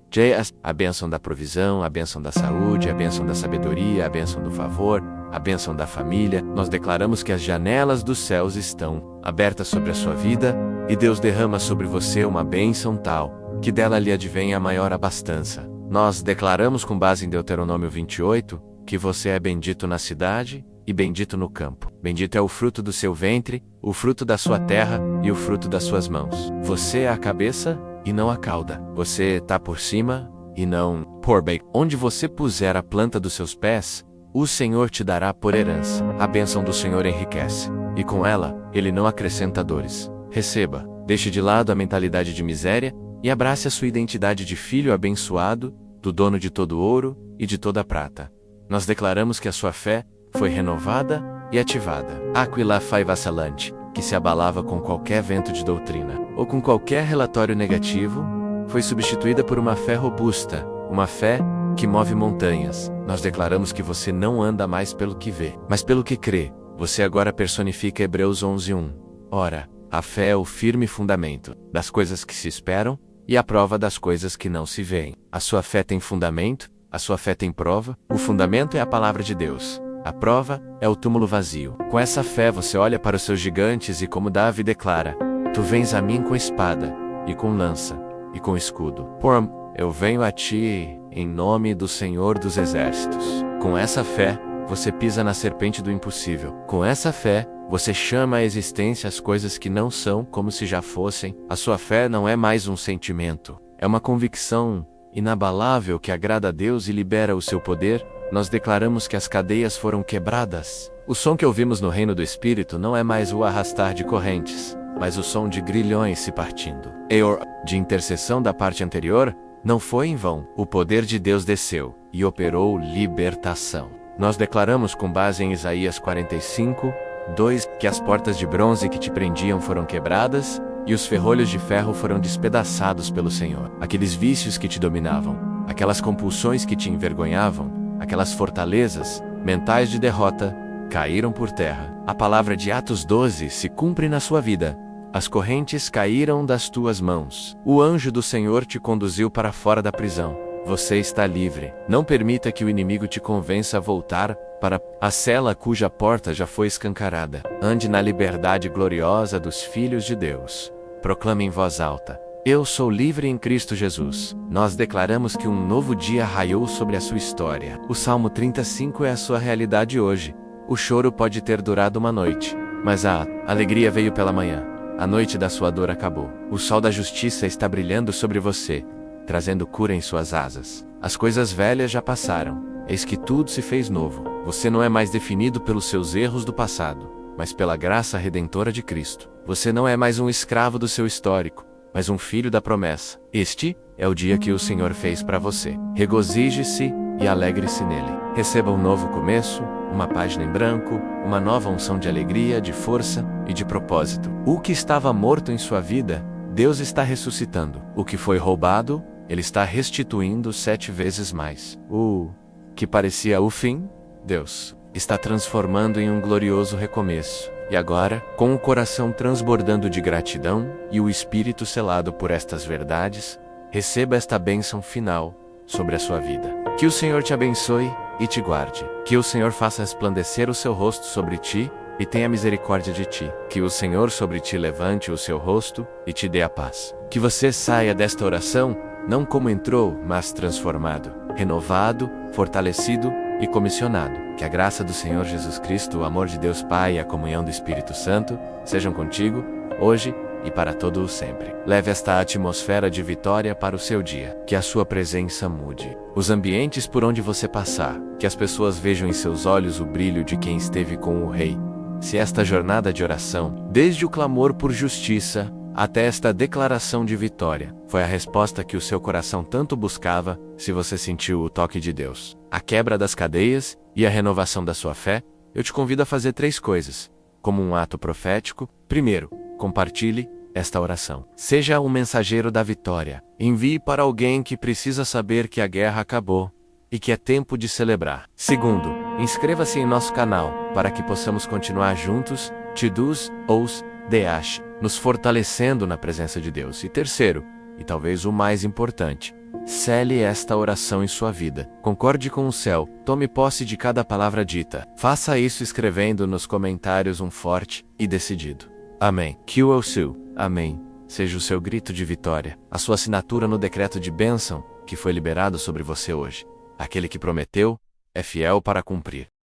A bênção da provisão, a bênção da saúde, a bênção da sabedoria, a bênção do favor, a bênção da família. Nós declaramos que as janelas dos céus estão abertas sobre a sua vida, e Deus derrama sobre você uma bênção tal, que dela lhe advém a maior abastança. Nós declaramos com base em Deuteronômio 28, que você é bendito na cidade e bendito no campo. Bendito é o fruto do seu ventre, o fruto da sua terra e o fruto das suas mãos. Você é a cabeça e não a cauda. Você está por cima e não por baixo. Onde você puser a planta dos seus pés, o Senhor te dará por herança. A bênção do Senhor enriquece, e com ela, Ele não acrescenta dores. Receba, deixe de lado a mentalidade de miséria e abrace a sua identidade de filho abençoado, do dono de todo ouro e de toda prata. Nós declaramos que a sua fé foi renovada e ativada. Aquila fai vacilante, que se abalava com qualquer vento de doutrina, ou com qualquer relatório negativo, foi substituída por uma fé robusta, uma fé que move montanhas. Nós declaramos que você não anda mais pelo que vê, mas pelo que crê. Você agora personifica Hebreus 11:1. Ora, a fé é o firme fundamento das coisas que se esperam e a prova das coisas que não se veem. A sua fé tem fundamento, a sua fé tem prova. O fundamento é a palavra de Deus. A prova é o túmulo vazio. Com essa fé você olha para os seus gigantes e, como Davi declara, tu vens a mim com espada, e com lança, e com escudo. Porém, eu venho a ti em nome do Senhor dos Exércitos. Com essa fé, você pisa na serpente do impossível. Com essa fé, você chama à existência as coisas que não são como se já fossem. A sua fé não é mais um sentimento. É uma convicção inabalável que agrada a Deus e libera o seu poder. Nós declaramos que as cadeias foram quebradas. O som que ouvimos no reino do Espírito não é mais o arrastar de correntes, mas o som de grilhões se partindo. Eor, de intercessão da parte anterior, não foi em vão. O poder de Deus desceu e operou libertação. Nós declaramos com base em Isaías 45:2, que as portas de bronze que te prendiam foram quebradas e os ferrolhos de ferro foram despedaçados pelo Senhor. Aqueles vícios que te dominavam, aquelas compulsões que te envergonhavam, aquelas fortalezas mentais de derrota, caíram por terra. A palavra de Atos 12 se cumpre na sua vida. As correntes caíram das tuas mãos. O anjo do Senhor te conduziu para fora da prisão. Você está livre. Não permita que o inimigo te convença a voltar para a cela cuja porta já foi escancarada. Ande na liberdade gloriosa dos filhos de Deus. Proclame em voz alta: eu sou livre em Cristo Jesus. Nós declaramos que um novo dia raiou sobre a sua história. O Salmo 35 é a sua realidade hoje. O choro pode ter durado uma noite, mas a alegria veio pela manhã. A noite da sua dor acabou. O sol da justiça está brilhando sobre você, trazendo cura em suas asas. As coisas velhas já passaram. Eis que tudo se fez novo. Você não é mais definido pelos seus erros do passado, mas pela graça redentora de Cristo. Você não é mais um escravo do seu histórico, mas um filho da promessa. Este é o dia que o Senhor fez para você. Regozije-se e alegre-se nele. Receba um novo começo, uma página em branco, uma nova unção de alegria, de força e de propósito. O que estava morto em sua vida, Deus está ressuscitando. O que foi roubado, Ele está restituindo 7 vezes mais. O que parecia o fim, Deus está transformando em um glorioso recomeço. E agora, com o coração transbordando de gratidão e o espírito selado por estas verdades, receba esta bênção final sobre a sua vida. Que o Senhor te abençoe e te guarde. Que o Senhor faça resplandecer o seu rosto sobre ti e tenha misericórdia de ti. Que o Senhor sobre ti levante o seu rosto e te dê a paz. Que você saia desta oração não como entrou, mas transformado, renovado, fortalecido e comissionado. Que a graça do Senhor Jesus Cristo, o amor de Deus Pai e a comunhão do Espírito Santo sejam contigo, hoje e para todo o sempre. Leve esta atmosfera de vitória para o seu dia. Que a sua presença mude os ambientes por onde você passar. Que as pessoas vejam em seus olhos o brilho de quem esteve com o Rei. Se esta jornada de oração, desde o clamor por justiça até esta declaração de vitória, foi a resposta que o seu coração tanto buscava, se você sentiu o toque de Deus, a quebra das cadeias e a renovação da sua fé, eu te convido a fazer 3 coisas, como um ato profético. Primeiro, compartilhe esta oração. Seja um mensageiro da vitória. Envie para alguém que precisa saber que a guerra acabou e que é tempo de celebrar. Segundo, inscreva-se em nosso canal, para que possamos continuar juntos, Tidus, Ous, Deash, nos fortalecendo na presença de Deus. E terceiro, e talvez o mais importante, Cele esta oração em sua vida. Concorde com o céu. Tome posse de cada palavra dita. Faça isso escrevendo nos comentários um forte e decidido Amém. Que o seu Amém seja o seu grito de vitória, a sua assinatura no decreto de bênção que foi liberado sobre você hoje. Aquele que prometeu é fiel para cumprir.